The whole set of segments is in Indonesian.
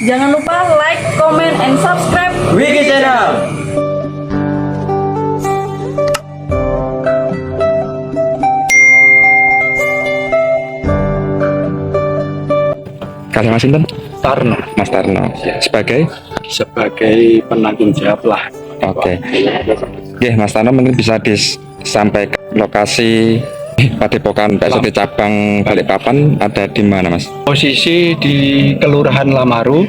Jangan lupa like, comment, and subscribe Wiki Channel. Kasih Mas Inten? Tarno Mas Tarno. Sebagai? sebagai penanggung jawab lah. Oke. Oke, Mas Tarno mungkin bisa disampaikan lokasi Padepokan PSDT cabang Balikpapan ada di mana, Mas? Posisi di Kelurahan Lamaru,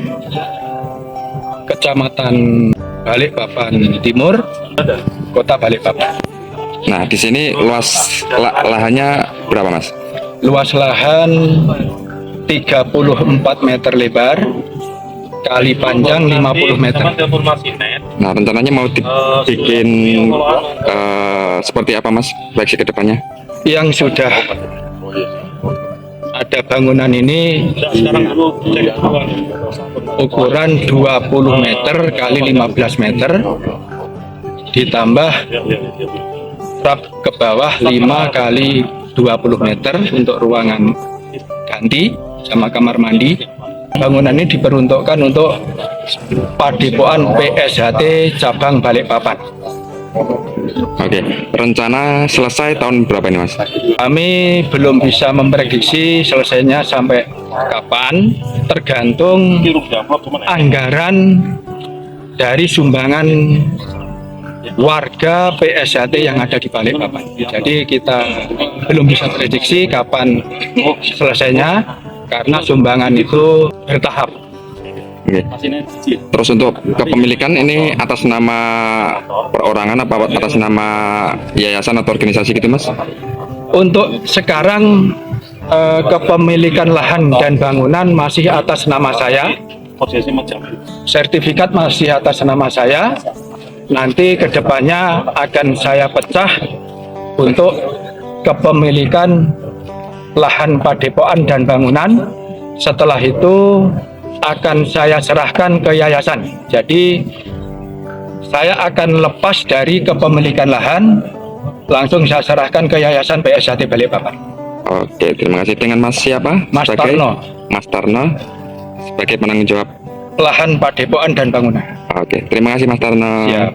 Kecamatan Balikpapan Timur, Kota Balikpapan. Nah, di sini luas lahannya berapa, Mas? Luas lahan 34 meter lebar, kali panjang 50 meter. Nah, rencananya mau dibikin seperti apa, Mas? Proyeksi ke depannya? Yang sudah ada bangunan ini ukuran 20 meter kali 15 meter, ditambah trap ke bawah 5 kali 20 meter untuk ruangan ganti sama kamar mandi. Bangunan ini diperuntukkan untuk Padepokan PSHT cabang Balikpapan. Oke, rencana selesai tahun berapa ini, Mas? Kami belum bisa memprediksi selesainya sampai kapan, tergantung anggaran dari sumbangan warga PSHT yang ada di Balikpapan. Jadi kita belum bisa prediksi kapan selesainya karena sumbangan itu bertahap. Oke. Terus untuk kepemilikan ini atas nama perorangan apa atas nama yayasan atau organisasi gitu, Mas? Untuk sekarang kepemilikan lahan dan bangunan masih atas nama saya. Sertifikat masih atas nama saya. Nanti kedepannya akan saya pecah untuk kepemilikan lahan padepokan dan bangunan. Setelah itu akan saya serahkan ke yayasan. Jadi saya akan lepas dari kepemilikan lahan, langsung saya serahkan ke yayasan PSHT Balikpapan. Oke, terima kasih. Dengan Mas siapa? Mas Tarno. Mas Tarno sebagai penanggung jawab Lahan padepokan dan bangunan. Oke, terima kasih Mas Tarno. Siap.